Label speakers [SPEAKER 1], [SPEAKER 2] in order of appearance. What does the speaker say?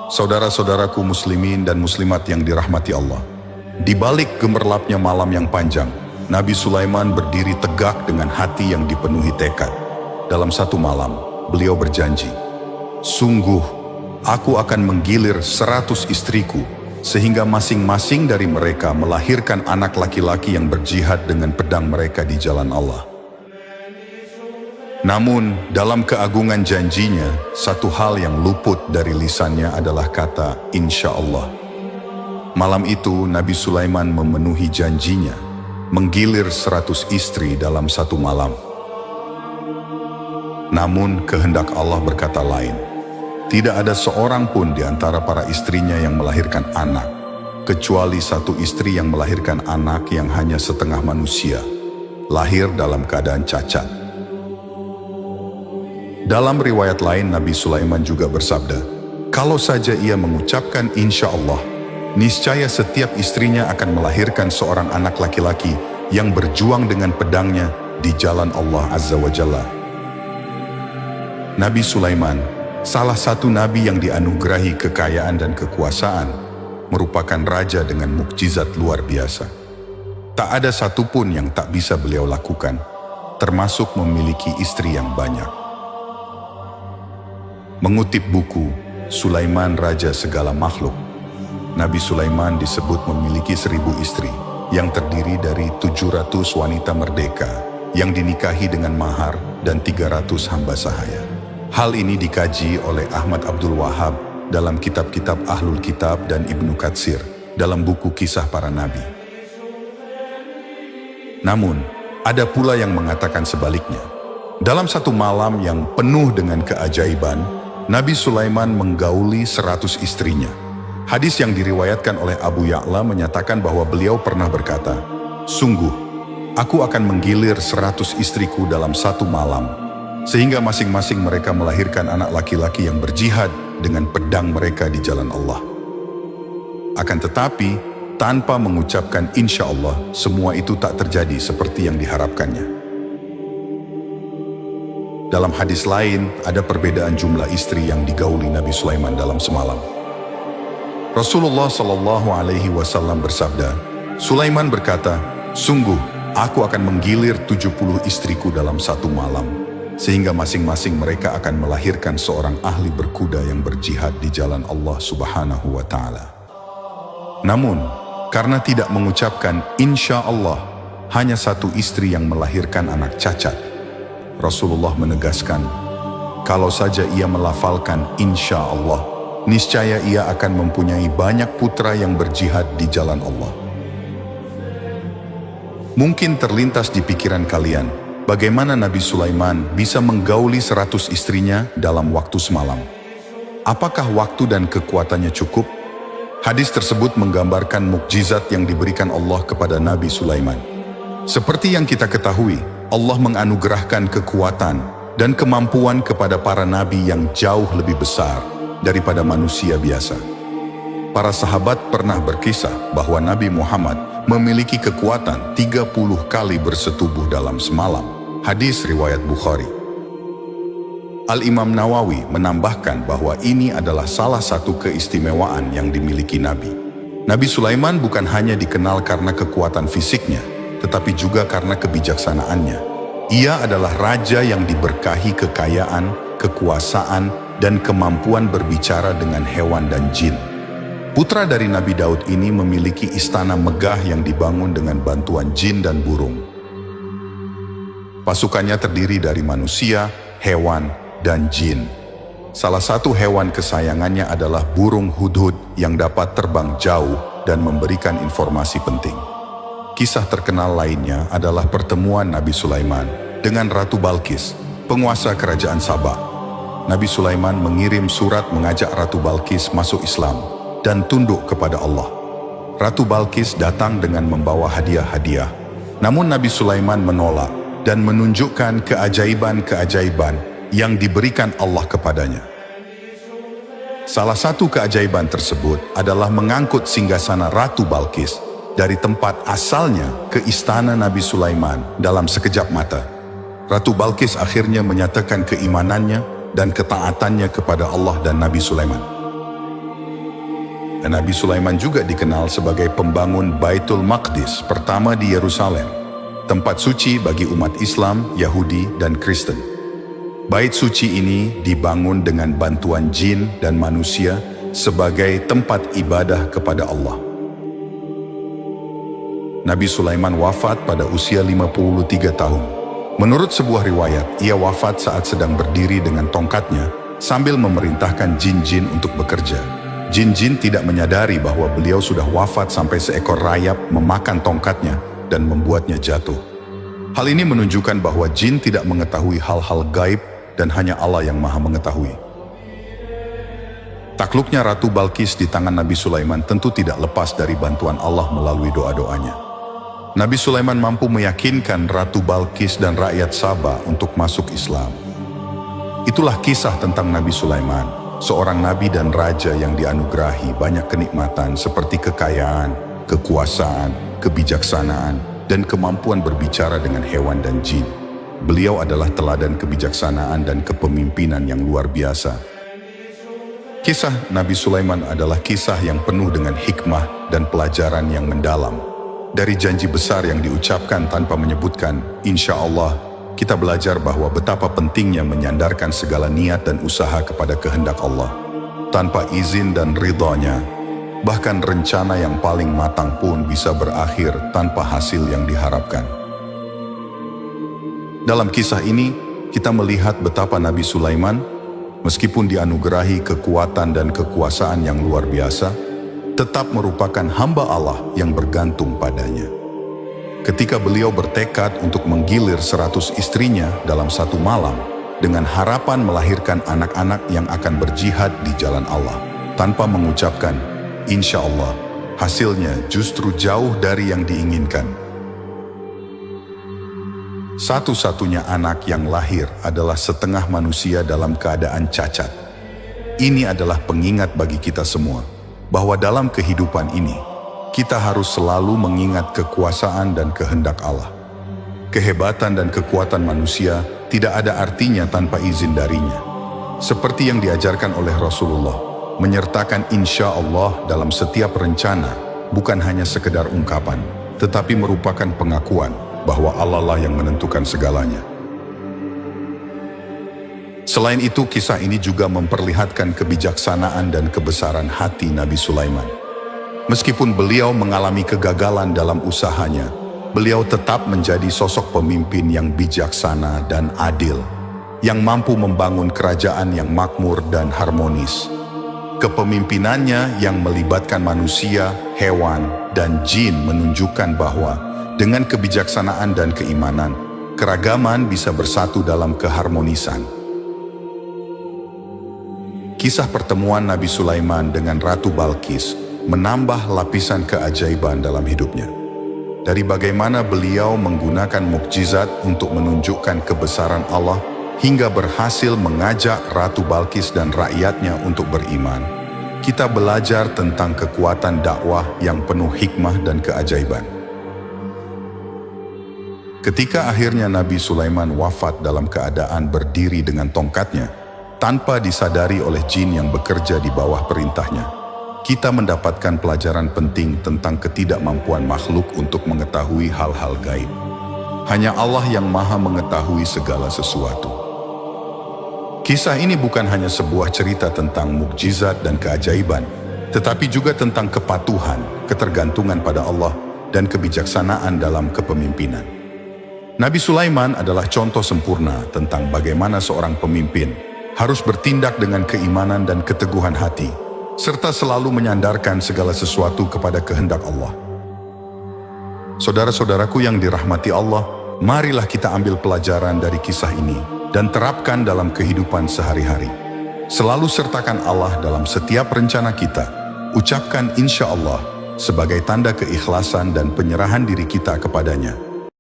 [SPEAKER 1] Saudara-saudaraku muslimin dan muslimat yang dirahmati Allah, di balik gemerlapnya malam yang panjang, Nabi Sulaiman berdiri tegak dengan hati yang dipenuhi tekad. Dalam satu malam, beliau berjanji, "Sungguh, aku akan menggilir 100 istriku, sehingga masing-masing dari mereka melahirkan anak laki-laki yang berjihad dengan pedang mereka di jalan Allah." Namun, dalam keagungan janjinya, satu hal yang luput dari lisannya adalah kata insya Allah. Malam itu, Nabi Sulaiman memenuhi janjinya, menggilir 100 istri dalam satu malam. Namun, kehendak Allah berkata lain. Tidak ada seorang pun di antara para istrinya yang melahirkan anak, kecuali satu istri yang melahirkan anak yang hanya setengah manusia, lahir dalam keadaan cacat. Dalam riwayat lain, Nabi Sulaiman juga bersabda, kalau saja ia mengucapkan insya Allah, niscaya setiap istrinya akan melahirkan seorang anak laki-laki yang berjuang dengan pedangnya di jalan Allah Azza wa Jalla. Nabi Sulaiman, salah satu nabi yang dianugerahi kekayaan dan kekuasaan, merupakan raja dengan mukjizat luar biasa. Tak ada satupun yang tak bisa beliau lakukan, termasuk memiliki istri yang banyak. Mengutip buku Sulaiman Raja Segala Makhluk, Nabi Sulaiman disebut memiliki 1000 istri yang terdiri dari 700 wanita merdeka yang dinikahi dengan mahar dan 300 hamba sahaya. Hal ini dikaji oleh Ahmad Abdul Wahab dalam kitab-kitab Ahlul Kitab dan Ibnu Katsir dalam buku Kisah Para Nabi. Namun, ada pula yang mengatakan sebaliknya. Dalam satu malam yang penuh dengan keajaiban, Nabi Sulaiman menggauli 100 istrinya. Hadis yang diriwayatkan oleh Abu Ya'la menyatakan bahwa beliau pernah berkata, "Sungguh, aku akan menggilir 100 istriku dalam satu malam, sehingga masing-masing mereka melahirkan anak laki-laki yang berjihad dengan pedang mereka di jalan Allah." Akan tetapi, tanpa mengucapkan insya Allah, semua itu tak terjadi seperti yang diharapkannya. Dalam hadis lain, ada perbedaan jumlah istri yang digauli Nabi Sulaiman dalam semalam. Rasulullah SAW bersabda, Sulaiman berkata, "Sungguh, aku akan menggilir 70 istriku dalam satu malam, sehingga masing-masing mereka akan melahirkan seorang ahli berkuda yang berjihad di jalan Allah Subhanahu wa Ta'ala." Namun, karena tidak mengucapkan insya Allah, hanya satu istri yang melahirkan anak cacat. Rasulullah menegaskan, kalau saja ia melafalkan insya Allah, niscaya ia akan mempunyai banyak putra yang berjihad di jalan Allah. Mungkin terlintas di pikiran kalian, bagaimana Nabi Sulaiman bisa menggauli 100 istrinya dalam waktu semalam? Apakah waktu dan kekuatannya cukup? Hadis tersebut menggambarkan mukjizat yang diberikan Allah kepada Nabi Sulaiman. Seperti yang kita ketahui, Allah menganugerahkan kekuatan dan kemampuan kepada para nabi yang jauh lebih besar daripada manusia biasa. Para sahabat pernah berkisah bahwa Nabi Muhammad memiliki kekuatan 30 kali bersetubuh dalam semalam. Hadis riwayat Bukhari. Al-Imam Nawawi menambahkan bahwa ini adalah salah satu keistimewaan yang dimiliki Nabi. Nabi Sulaiman bukan hanya dikenal karena kekuatan fisiknya, tetapi juga karena kebijaksanaannya. Ia adalah raja yang diberkahi kekayaan, kekuasaan, dan kemampuan berbicara dengan hewan dan jin. Putra dari Nabi Daud ini memiliki istana megah yang dibangun dengan bantuan jin dan burung. Pasukannya terdiri dari manusia, hewan, dan jin. Salah satu hewan kesayangannya adalah burung hudhud yang dapat terbang jauh dan memberikan informasi penting. Kisah terkenal lainnya adalah pertemuan Nabi Sulaiman dengan Ratu Balqis, penguasa kerajaan Sabah. Nabi Sulaiman mengirim surat mengajak Ratu Balqis masuk Islam dan tunduk kepada Allah. Ratu Balqis datang dengan membawa hadiah-hadiah. Namun Nabi Sulaiman menolak dan menunjukkan keajaiban-keajaiban yang diberikan Allah kepadanya. Salah satu keajaiban tersebut adalah mengangkut singgasana Ratu Balqis dari tempat asalnya ke istana Nabi Sulaiman dalam sekejap mata. Ratu Balqis akhirnya menyatakan keimanannya dan ketaatannya kepada Allah dan Nabi Sulaiman. Dan Nabi Sulaiman juga dikenal sebagai pembangun Baitul Maqdis pertama di Yerusalem, tempat suci bagi umat Islam, Yahudi, dan Kristen. Bait suci ini dibangun dengan bantuan jin dan manusia sebagai tempat ibadah kepada Allah. Nabi Sulaiman wafat pada usia 53 tahun. Menurut sebuah riwayat, ia wafat saat sedang berdiri dengan tongkatnya sambil memerintahkan jin-jin untuk bekerja. Jin-jin tidak menyadari bahwa beliau sudah wafat sampai seekor rayap memakan tongkatnya dan membuatnya jatuh. Hal ini menunjukkan bahwa jin tidak mengetahui hal-hal gaib dan hanya Allah yang Maha mengetahui. Takluknya Ratu Balkis di tangan Nabi Sulaiman tentu tidak lepas dari bantuan Allah melalui doa-doanya. Nabi Sulaiman mampu meyakinkan Ratu Balkis dan rakyat Saba untuk masuk Islam. Itulah kisah tentang Nabi Sulaiman, seorang nabi dan raja yang dianugerahi banyak kenikmatan seperti kekayaan, kekuasaan, kebijaksanaan, dan kemampuan berbicara dengan hewan dan jin. Beliau adalah teladan kebijaksanaan dan kepemimpinan yang luar biasa. Kisah Nabi Sulaiman adalah kisah yang penuh dengan hikmah dan pelajaran yang mendalam. Dari janji besar yang diucapkan tanpa menyebutkan, insya Allah, kita belajar bahwa betapa pentingnya menyandarkan segala niat dan usaha kepada kehendak Allah. Tanpa izin dan ridhonya, bahkan rencana yang paling matang pun bisa berakhir tanpa hasil yang diharapkan. Dalam kisah ini, kita melihat betapa Nabi Sulaiman, meskipun dianugerahi kekuatan dan kekuasaan yang luar biasa, tetap merupakan hamba Allah yang bergantung padanya. Ketika beliau bertekad untuk menggilir 100 istrinya dalam satu malam, dengan harapan melahirkan anak-anak yang akan berjihad di jalan Allah, tanpa mengucapkan, insya Allah, hasilnya justru jauh dari yang diinginkan. Satu-satunya anak yang lahir adalah setengah manusia dalam keadaan cacat. Ini adalah pengingat bagi kita semua, bahwa dalam kehidupan ini, kita harus selalu mengingat kekuasaan dan kehendak Allah. Kehebatan dan kekuatan manusia tidak ada artinya tanpa izin darinya. Seperti yang diajarkan oleh Rasulullah, menyertakan insya Allah dalam setiap rencana bukan hanya sekedar ungkapan, tetapi merupakan pengakuan bahwa Allah lah yang menentukan segalanya. Selain itu, kisah ini juga memperlihatkan kebijaksanaan dan kebesaran hati Nabi Sulaiman. Meskipun beliau mengalami kegagalan dalam usahanya, beliau tetap menjadi sosok pemimpin yang bijaksana dan adil, yang mampu membangun kerajaan yang makmur dan harmonis. Kepemimpinannya yang melibatkan manusia, hewan, dan jin menunjukkan bahwa dengan kebijaksanaan dan keimanan, keragaman bisa bersatu dalam keharmonisan. Kisah pertemuan Nabi Sulaiman dengan Ratu Balkis menambah lapisan keajaiban dalam hidupnya. Dari bagaimana beliau menggunakan mukjizat untuk menunjukkan kebesaran Allah hingga berhasil mengajak Ratu Balkis dan rakyatnya untuk beriman, kita belajar tentang kekuatan dakwah yang penuh hikmah dan keajaiban. Ketika akhirnya Nabi Sulaiman wafat dalam keadaan berdiri dengan tongkatnya, tanpa disadari oleh jin yang bekerja di bawah perintahnya, kita mendapatkan pelajaran penting tentang ketidakmampuan makhluk untuk mengetahui hal-hal gaib. Hanya Allah yang Maha mengetahui segala sesuatu. Kisah ini bukan hanya sebuah cerita tentang mukjizat dan keajaiban, tetapi juga tentang kepatuhan, ketergantungan pada Allah, dan kebijaksanaan dalam kepemimpinan. Nabi Sulaiman adalah contoh sempurna tentang bagaimana seorang pemimpin harus bertindak dengan keimanan dan keteguhan hati, serta selalu menyandarkan segala sesuatu kepada kehendak Allah. Saudara-saudaraku yang dirahmati Allah, marilah kita ambil pelajaran dari kisah ini dan terapkan dalam kehidupan sehari-hari. Selalu sertakan Allah dalam setiap rencana kita. Ucapkan insya Allah sebagai tanda keikhlasan dan penyerahan diri kita kepadanya.